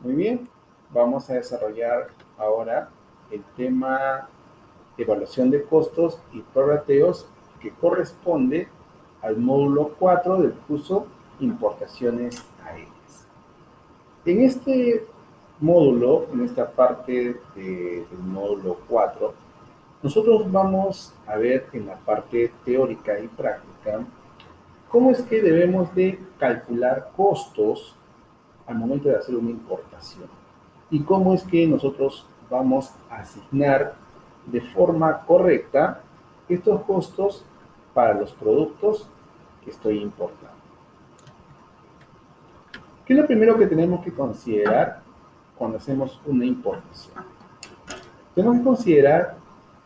Muy bien, vamos a desarrollar ahora el tema de evaluación de costos y prorrateos que corresponde al módulo 4 del curso Importaciones Aéreas. En este módulo, en esta parte del módulo 4, nosotros vamos a ver en la parte teórica y práctica cómo es que debemos de calcular costos al momento de hacer una importación y cómo es que nosotros vamos a asignar de forma correcta estos costos para los productos que estoy importando. ¿Qué es lo primero que tenemos que considerar cuando hacemos una importación? Tenemos que considerar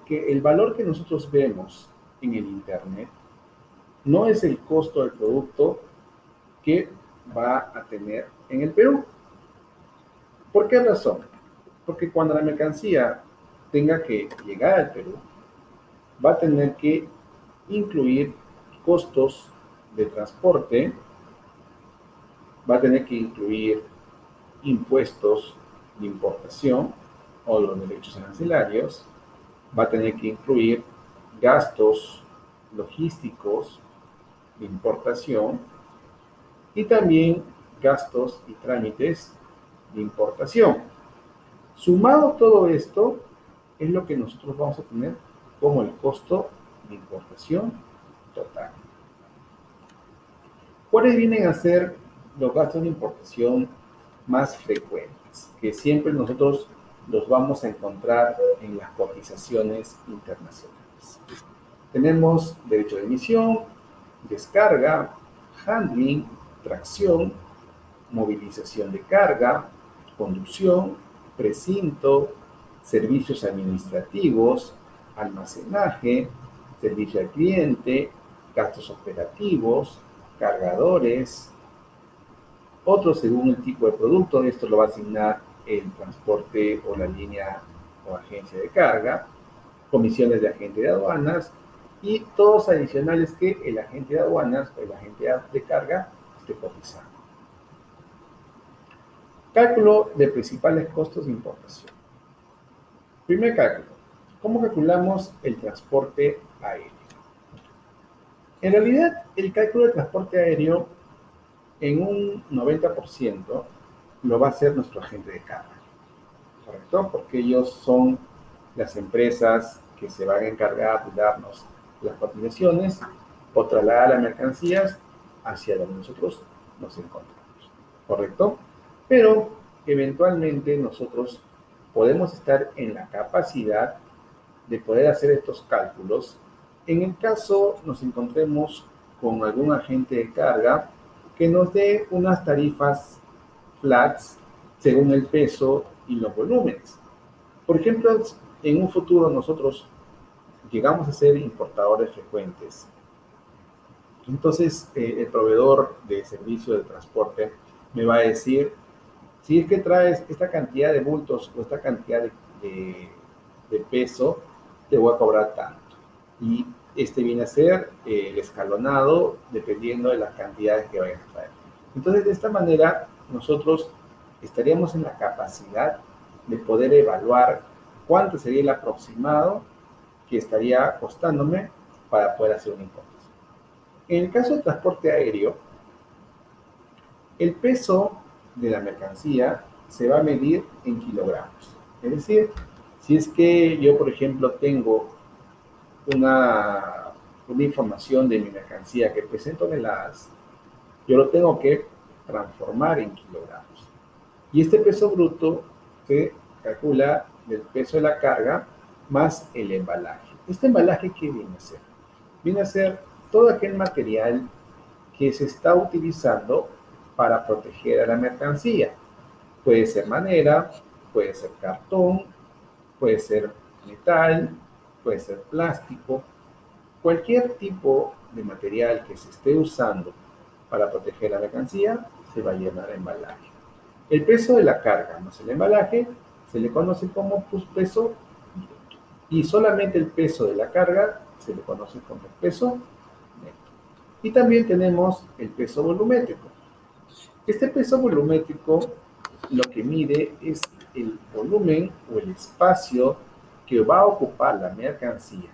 que el valor que nosotros vemos en el Internet no es el costo del producto que va a tener en el Perú. ¿Por qué razón? Porque cuando la mercancía tenga que llegar al Perú, va a tener que incluir costos de transporte, va a tener que incluir impuestos de importación o los derechos arancelarios, va a tener que incluir gastos logísticos de importación y también gastos y trámites de importación. Sumado todo esto, es lo que nosotros vamos a tener como el costo de importación total. ¿Cuáles vienen a ser los gastos de importación más frecuentes? Que siempre nosotros los vamos a encontrar en las cotizaciones internacionales. Tenemos derecho de emisión, descarga, handling, tracción, movilización de carga, conducción, precinto, servicios administrativos, almacenaje, servicio al cliente, gastos operativos, cargadores, otros según el tipo de producto. Esto lo va a asignar el transporte o la línea o agencia de carga, comisiones de agente de aduanas y todos adicionales que el agente de aduanas o el agente de carga esté cotizando. Cálculo de principales costos de importación. Primer cálculo. ¿Cómo calculamos el transporte aéreo? En realidad, el cálculo de transporte aéreo en un 90% lo va a hacer nuestro agente de carga, ¿correcto? Porque ellos son las empresas que se van a encargar de darnos las cotizaciones o trasladar las mercancías hacia donde nosotros nos encontramos, ¿correcto? Pero eventualmente nosotros podemos estar en la capacidad de poder hacer estos cálculos en el caso nos encontremos con algún agente de carga que nos dé unas tarifas flats según el peso y los volúmenes. Por ejemplo, en un futuro nosotros llegamos a ser importadores frecuentes. Entonces, el proveedor de servicio de transporte me va a decir, si es que traes esta cantidad de bultos o esta cantidad de peso, te voy a cobrar tanto. Y este viene a ser el escalonado dependiendo de las cantidades que vayan a traer. Entonces, de esta manera, nosotros estaríamos en la capacidad de poder evaluar cuánto sería el aproximado que estaría costándome para poder hacer una importación. En el caso del transporte aéreo, el peso de la mercancía se va a medir en kilogramos. Es decir, si es que yo, por ejemplo, tengo una información de mi mercancía que pesa en toneladas, yo lo tengo que transformar en kilogramos. Y este peso bruto se calcula del peso de la carga más el embalaje. ¿Este embalaje qué viene a ser? Viene a ser todo aquel material que se está utilizando para proteger a la mercancía. Puede ser madera, puede ser cartón, puede ser metal, puede ser plástico. Cualquier tipo de material que se esté usando para proteger la mercancía se va a llamar embalaje. El peso de la carga más el embalaje se le conoce como peso bruto. Y solamente el peso de la carga se le conoce como el peso neto. Y también tenemos el peso volumétrico. Este peso volumétrico lo que mide es el volumen o el espacio que va a ocupar la mercancía.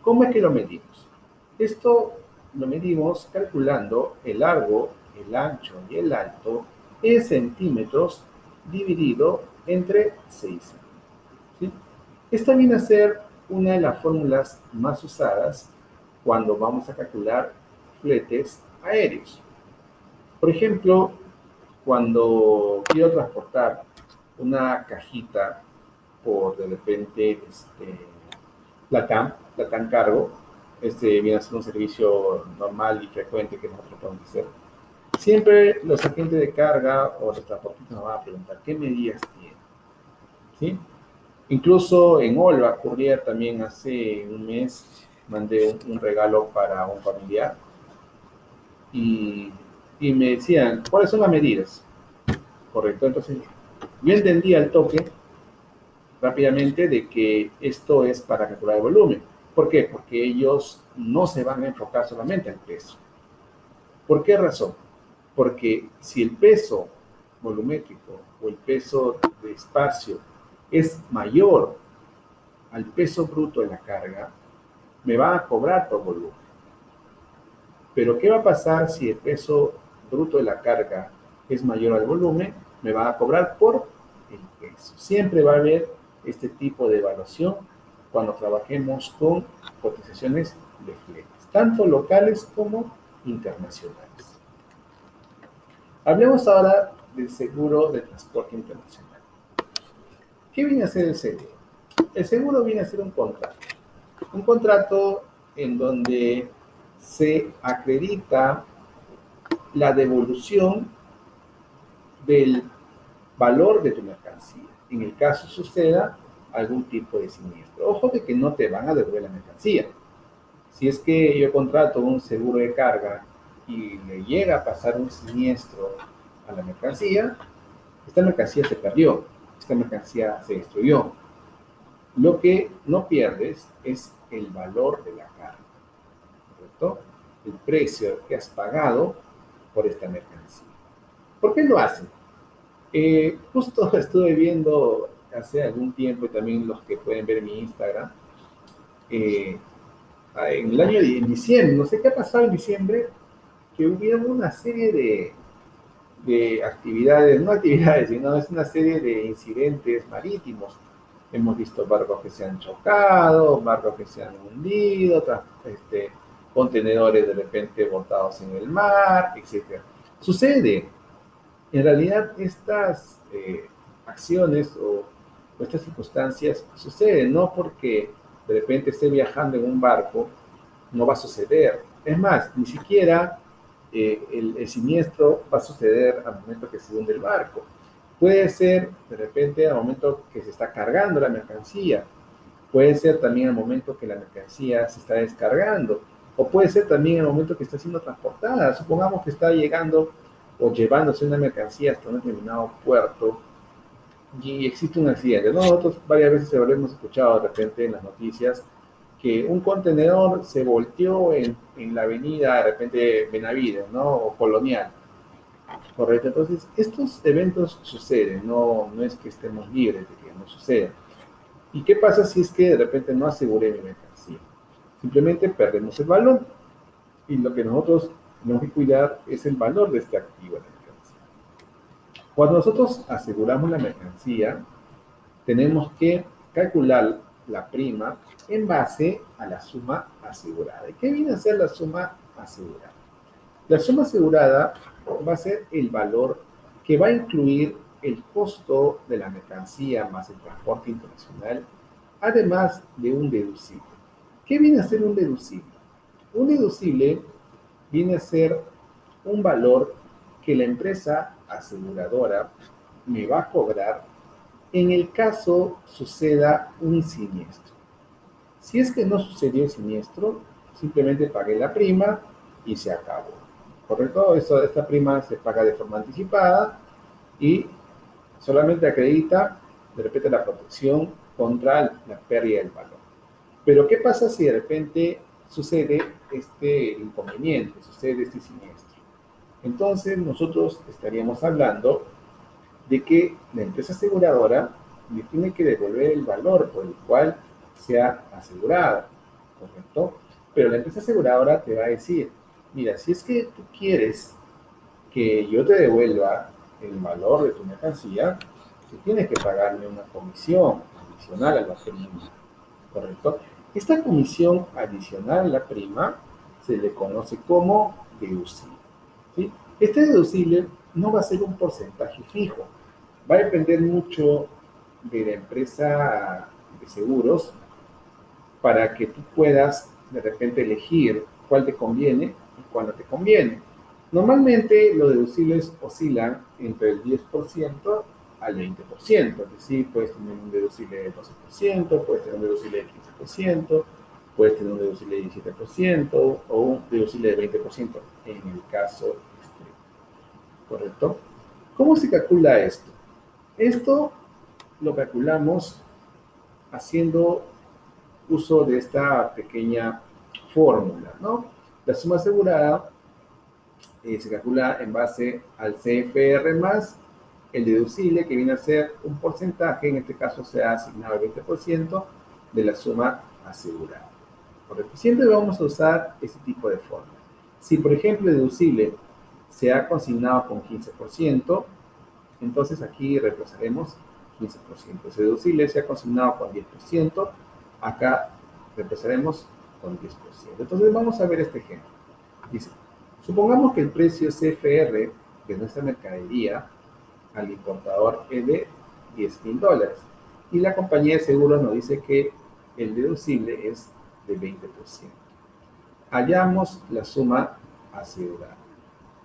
¿Cómo es que lo medimos? Esto lo medimos calculando el largo, el ancho y el alto en centímetros dividido entre 6. ¿Sí? Esta viene a ser una de las fórmulas más usadas cuando vamos a calcular fletes aéreos. Por ejemplo, cuando quiero transportar una cajita por de repente Latam Cargo, viene a ser un servicio normal y frecuente que nosotros podemos hacer. Siempre los agentes de carga o los transportistas nos van a preguntar qué medidas tienen. ¿Sí? Incluso en Olva Courier también hace un mes mandé un regalo para un familiar y, y me decían, ¿cuáles son las medidas? Correcto, entonces yo entendí al toque rápidamente de que esto es para calcular el volumen. ¿Por qué? Porque ellos no se van a enfocar solamente al peso. ¿Por qué razón? Porque si el peso volumétrico o el peso de espacio es mayor al peso bruto de la carga, me va a cobrar por volumen. Pero ¿qué va a pasar si el peso bruto de la carga es mayor al volumen? Me va a cobrar por el peso. Siempre va a haber este tipo de evaluación cuando trabajemos con cotizaciones de fletes, tanto locales como internacionales. Hablemos ahora del seguro de transporte internacional. ¿Qué viene a ser el seguro? El seguro viene a ser un contrato en donde se acredita la devolución del valor de tu mercancía, en el caso suceda algún tipo de siniestro. Ojo de que no te van a devolver la mercancía. Si es que yo contrato un seguro de carga y le llega a pasar un siniestro a la mercancía, esta mercancía se perdió, esta mercancía se destruyó. Lo que no pierdes es el valor de la carga, ¿correcto? El precio que has pagado por esta mercancía. ¿Por qué lo hacen? Justo estuve viendo hace algún tiempo, y también los que pueden ver mi Instagram, en el año en diciembre, no sé qué ha pasado en diciembre, que hubieron una serie de actividades, no actividades, sino es una serie de incidentes marítimos. Hemos visto barcos que se han chocado, barcos que se han hundido, contenedores de repente botados en el mar, etc. Sucede. En realidad, estas acciones o estas circunstancias suceden no porque de repente esté viajando en un barco, no va a suceder. Es más, ni siquiera el siniestro va a suceder al momento que se hunde el barco. Puede ser de repente al momento que se está cargando la mercancía, puede ser también al momento que la mercancía se está descargando, o puede ser también al momento que está siendo transportada. Supongamos que está llegando o llevándose una mercancía hasta un determinado puerto y existe un accidente. Nosotros varias veces habremos escuchado de repente en las noticias que un contenedor se volteó en la avenida de repente Benavides, ¿no? O Colonial. Correcto. Entonces, estos eventos suceden, no es que estemos libres de que no sucedan. ¿Y qué pasa si es que de repente no aseguré mi mercancía? Simplemente perdemos el valor. Y lo que nosotros tenemos que cuidar es el valor de este activo de la mercancía. Cuando nosotros aseguramos la mercancía, tenemos que calcular la prima en base a la suma asegurada. ¿Y qué viene a ser la suma asegurada? La suma asegurada va a ser el valor que va a incluir el costo de la mercancía más el transporte internacional, además de un deducible. ¿Qué viene a ser un deducible? Un deducible viene a ser un valor que la empresa aseguradora me va a cobrar en el caso suceda un siniestro. Si es que no sucedió el siniestro, simplemente pagué la prima y se acabó. ¿Correcto? Esta prima se paga de forma anticipada y solamente acredita de repente la protección contra la pérdida del valor. Pero ¿qué pasa si de repente sucede este inconveniente, sucede este siniestro? Entonces nosotros estaríamos hablando de que la empresa aseguradora le tiene que devolver el valor por el cual sea asegurada, ¿correcto? Pero la empresa aseguradora te va a decir, mira, si es que tú quieres que yo te devuelva el valor de tu mercancía, tú tienes que pagarme una comisión adicional a la prima, ¿correcto? Esta comisión adicional a la prima se le conoce como deducible, ¿sí? Este deducible no va a ser un porcentaje fijo, va a depender mucho de la empresa de seguros para que tú puedas de repente elegir cuál te conviene y cuál no te conviene. Normalmente los deducibles oscilan entre el 10% al 20%, es decir, puedes tener un deducible del 12%, puedes tener un deducible del 15%, puedes tener un deducible del 17% o un deducible del 20% en el caso extremo, ¿correcto? ¿Cómo se calcula esto? Esto lo calculamos haciendo uso de esta pequeña fórmula, ¿no? La suma asegurada se calcula en base al CFR más el deducible, que viene a ser un porcentaje, en este caso se ha asignado el 20% de la suma asegurada. Correcto. Siempre vamos a usar ese tipo de fórmula. Si, por ejemplo, el deducible se ha consignado con 15%, entonces aquí reemplazaremos 15%. Si el deducible se ha consignado con 10%, acá reemplazaremos con 10%. Entonces vamos a ver este ejemplo. Dice, supongamos que el precio CFR de nuestra mercadería al importador es de $10,000 y la compañía de seguros nos dice que el deducible es de 20%. Hallamos la suma asegurada.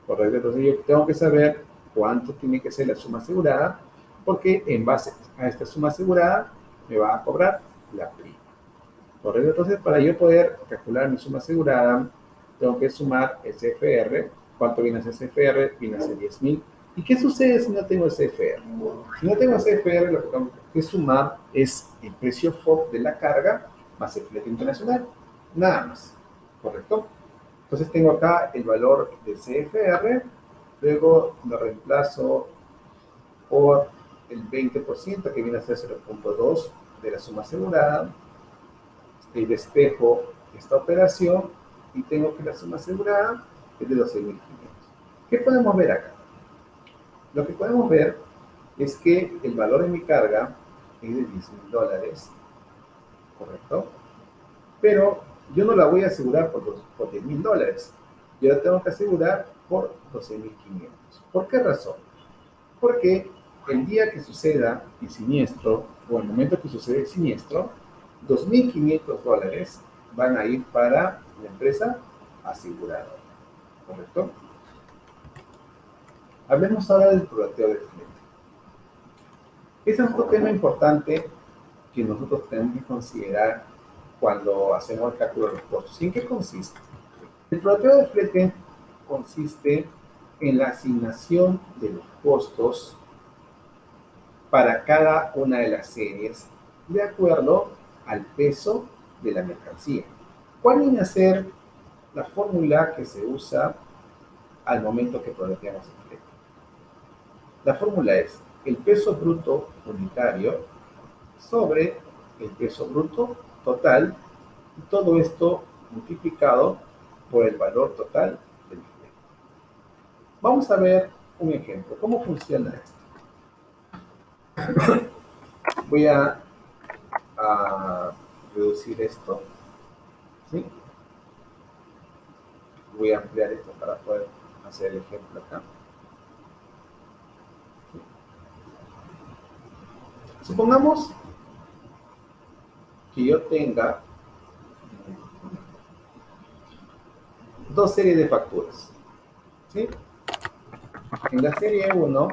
Correcto, entonces yo tengo que saber cuánto tiene que ser la suma asegurada, porque en base a esta suma asegurada me va a cobrar la prima. Correcto, entonces para yo poder calcular mi suma asegurada, tengo que sumar el CFR. ¿Cuánto viene a ser CFR? Viene a ser 10,000. ¿Y qué sucede si no tengo CFR? Si no tengo CFR, lo que tengo que sumar es el precio FOB de la carga más el flete internacional. Nada más. ¿Correcto? Entonces tengo acá el valor del CFR, luego lo reemplazo por el 20%, que viene a ser 0,2 de la suma asegurada, y despejo esta operación y tengo que la suma asegurada es de 12,500. ¿Qué podemos ver acá? Lo que podemos ver es que el valor de mi carga es de $10,000, ¿correcto? Pero yo no la voy a asegurar por $10,000. Yo la tengo que asegurar por 12,500. ¿Por qué razón? Porque el día que suceda el siniestro, o el momento que sucede el siniestro, $2,500 van a ir para la empresa aseguradora, ¿correcto? Hablemos ahora del prorrateo del flete. Ese es otro tema importante que nosotros tenemos que considerar cuando hacemos el cálculo de los costos. ¿Y en qué consiste? El prorrateo del flete consiste en la asignación de los costos para cada una de las series de acuerdo al peso de la mercancía. ¿Cuál viene a ser la fórmula que se usa al momento que prorrateamos el flete? La fórmula es el peso bruto unitario sobre el peso bruto total, y todo esto multiplicado por el valor total del flete. Vamos a ver un ejemplo. ¿Cómo funciona esto? Voy a reducir esto, ¿sí? Voy a ampliar esto para poder hacer el ejemplo acá. Supongamos que yo tenga dos series de facturas, ¿sí? En la serie 1,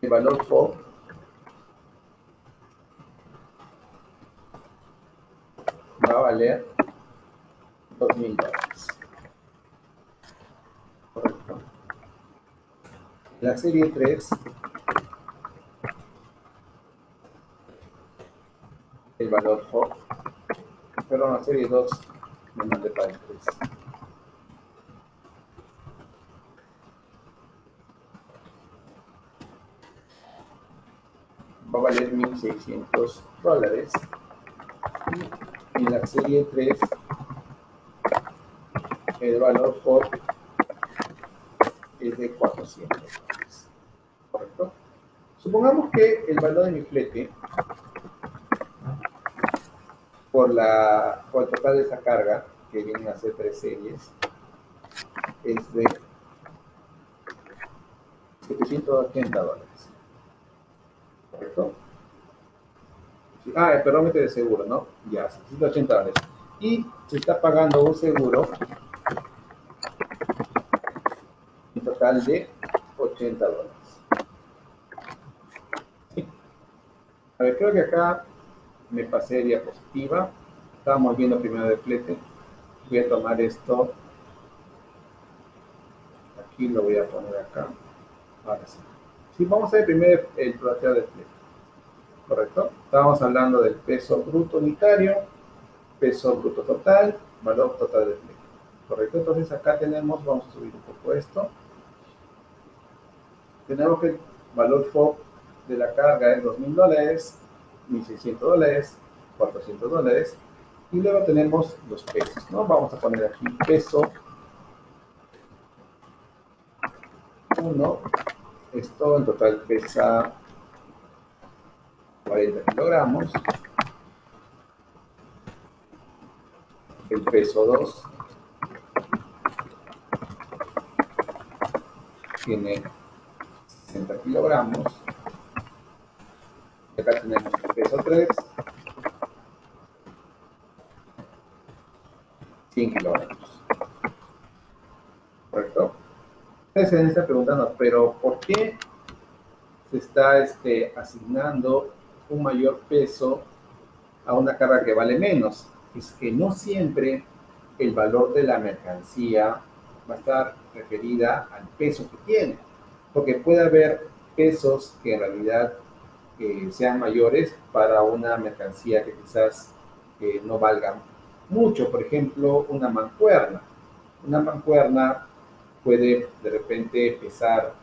el valor FOB va a valer $2,000. Correcto. En la serie 3, el valor FOB, perdón, la serie 2, me mandé para el 3. $1.600. Y en la serie 3, el valor FOB es de $400. ¿Correcto? Supongamos que el valor de mi flete por el total de esa carga, que vienen a ser 3 series, es de $780. ¿Correcto? El perómetro de seguro, ¿no? Ya, $780. Y se está pagando un seguro en total de $80. ¿Sí? A ver, creo que acá me pasé de diapositiva. Estábamos viendo primero de flete. Voy a tomar esto. Aquí lo voy a poner acá. Ahora sí. Sí, vamos a ver primero el plateo de flete. ¿Correcto? Estábamos hablando del peso bruto unitario, peso bruto total, valor total de flete. ¿Correcto? Entonces acá tenemos, vamos a subir un poco esto. Tenemos que el valor FOB de la carga es $2.000, $1.600, $400. Y luego tenemos los pesos, ¿no? Vamos a poner aquí peso 1. Esto en total pesa 40 kilogramos. El peso 2 tiene 60 kilogramos. Acá tenemos el peso 3, 100 kilogramos. ¿Correcto? Ustedes se están preguntando, pero ¿por qué se está asignando un mayor peso a una carga que vale menos? Es que no siempre el valor de la mercancía va a estar referida al peso que tiene, porque puede haber pesos que en realidad sean mayores para una mercancía que quizás no valga mucho. Por ejemplo, una mancuerna. Una mancuerna puede de repente pesar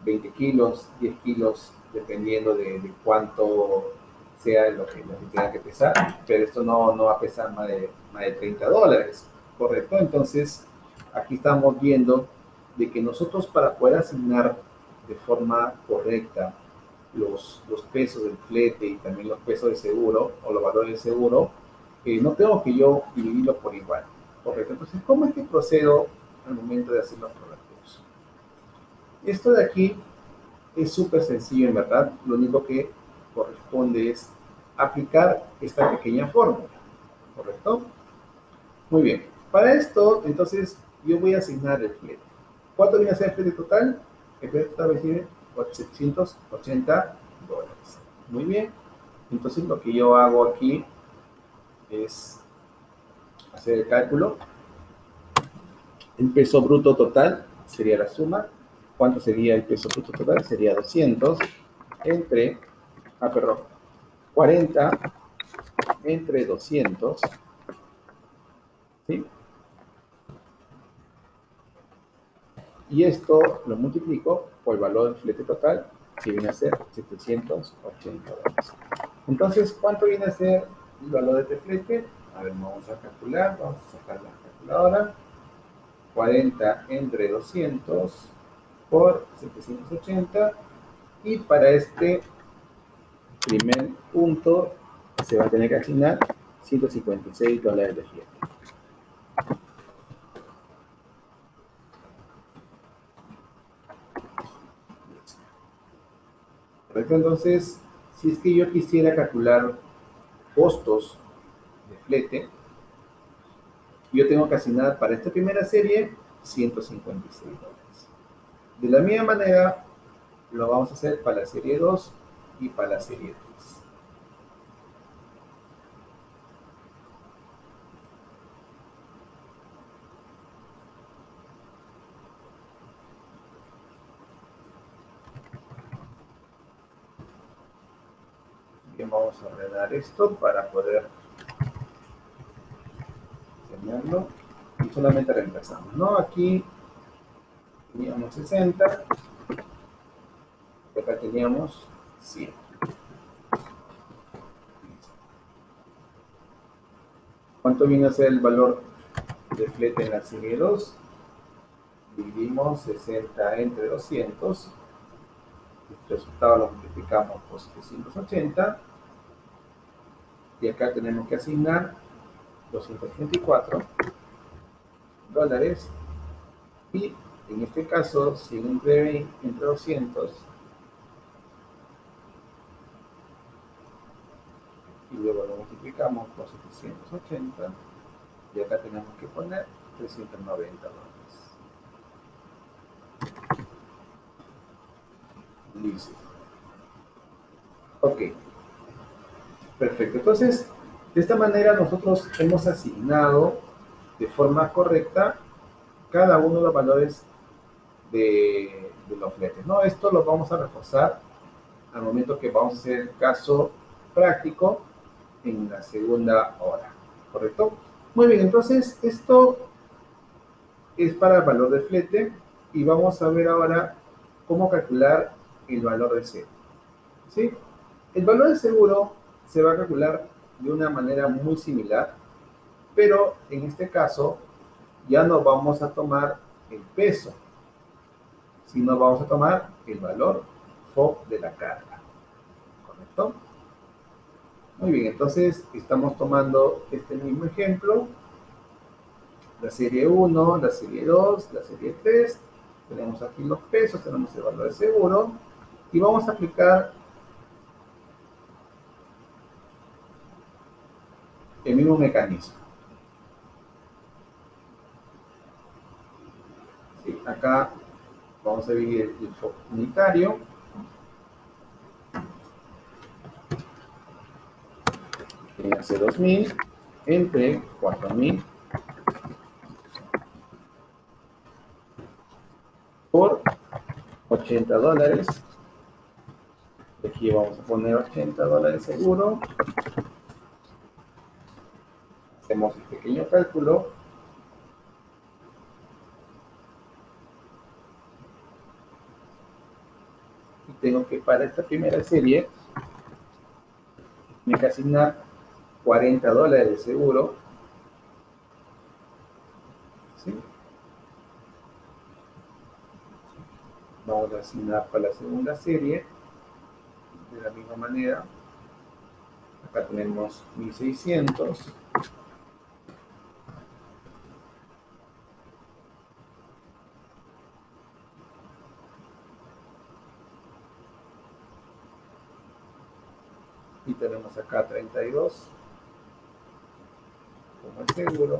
20 kilos, 10 kilos, dependiendo de cuánto sea lo que tenga que pesar, pero esto no va a pesar más de $30, ¿correcto? Entonces, aquí estamos viendo de que nosotros para poder asignar de forma correcta los pesos del flete y también los pesos de seguro o los valores de seguro, no tengo que yo dividirlo por igual, ¿correcto? Entonces, ¿cómo es que procedo al momento de hacer los prorrateos? Esto de aquí es súper sencillo en verdad, lo único que corresponde es aplicar esta pequeña fórmula, ¿correcto? Muy bien, para esto entonces yo voy a asignar el flete. ¿Cuánto viene a ser el flete total? El flete total recibe $780. Muy bien, entonces lo que yo hago aquí es hacer el cálculo. El peso bruto total sería la suma. ¿Cuánto sería el peso bruto total? Sería 200 entre, 40 entre 200, ¿sí? Y esto lo multiplico por el valor del flete total, que viene a ser $780. Entonces, ¿cuánto viene a ser el valor de este flete? A ver, vamos a calcular, vamos a sacar la calculadora. 40 entre 200 por 780. Y para este primer punto se va a tener que asignar $156 de flete. Correcto, entonces, si es que yo quisiera calcular costos de flete, yo tengo que asignar para esta primera serie $156. De la misma manera, lo vamos a hacer para la serie 2 y para la serie 3. Bien, vamos a ordenar esto para poder tenerlo y solamente reemplazamos, ¿no? Aquí teníamos 60, y acá teníamos 100. ¿Cuánto viene a ser el valor de flete en la serie 2? Dividimos 60 entre 200. El resultado lo multiplicamos por 780. Y acá tenemos que asignar $234. Y en este caso, si entre 200 y luego lo multiplicamos por 780, y acá tenemos que poner $390. Listo. Ok, perfecto. Entonces, de esta manera nosotros hemos asignado de forma correcta cada uno de los valores de los fletes, ¿no? Esto lo vamos a reforzar al momento que vamos a hacer el caso práctico en la segunda hora, ¿correcto? Muy bien, entonces esto es para el valor de flete y vamos a ver ahora cómo calcular el valor de cero, ¿sí? El valor de seguro se va a calcular de una manera muy similar, pero en este caso ya no vamos a tomar el peso, sino vamos a tomar el valor FOB de la carga, ¿correcto? Muy bien, entonces estamos tomando este mismo ejemplo, la serie 1, la serie 2, la serie 3, tenemos aquí los pesos, tenemos el valor de seguro, y vamos a aplicar el mismo mecanismo. Sí, acá vamos a dividir el FOB unitario que hace 2000 entre 4000 por $80. Aquí vamos a poner $80 seguro. Hacemos el pequeño cálculo. Y tengo que para esta primera serie me hay que asignar $40 de seguro. ¿Sí? Vamos a asignar para la segunda serie de la misma manera. Acá tenemos 1600. Y tenemos acá 32 como el seguro.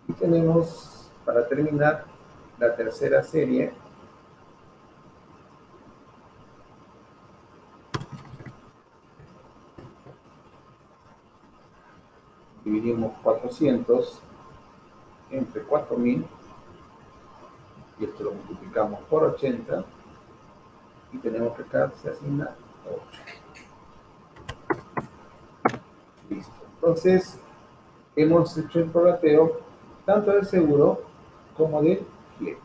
Y tenemos, para terminar, la tercera serie. Dividimos 400 entre 4000 y esto lo multiplicamos por 80 y tenemos que acá se asigna 8. Listo. Entonces, hemos hecho el prorrateo tanto del seguro como del flete.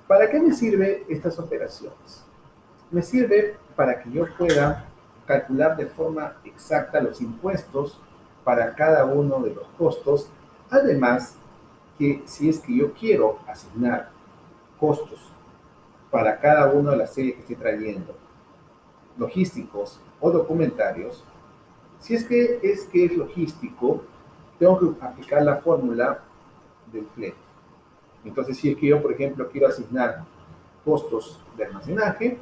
¿Para qué me sirven estas operaciones? Me sirve para que yo pueda calcular de forma exacta los impuestos para cada uno de los costos, además que si es que yo quiero asignar costos para cada una de las series que estoy trayendo, logísticos o documentarios, si es que es logístico, tengo que aplicar la fórmula del flete. Entonces, si es que yo, por ejemplo, quiero asignar costos de almacenaje,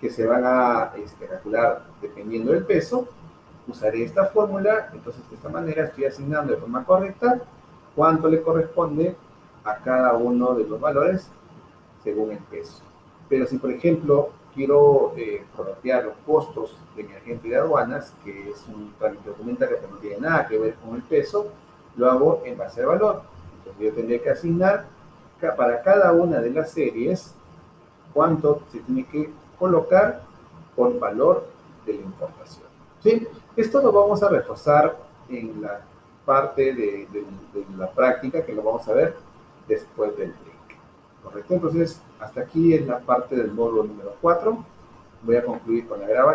que se van a calcular dependiendo del peso, usaré esta fórmula. Entonces, de esta manera estoy asignando de forma correcta cuánto le corresponde a cada uno de los valores según el peso. Pero si, por ejemplo, quiero prorratear los costos de mi agente de aduanas, que es un trámite documentario que no tiene nada que ver con el peso, lo hago en base al valor. Entonces, yo tendría que asignar para cada una de las series cuánto se tiene que colocar por valor de la importación. ¿Sí? Esto lo vamos a reforzar en la parte de la práctica, que lo vamos a ver después del break. ¿Correcto? Entonces, hasta aquí es la parte del módulo número 4. Voy a concluir con la grabación.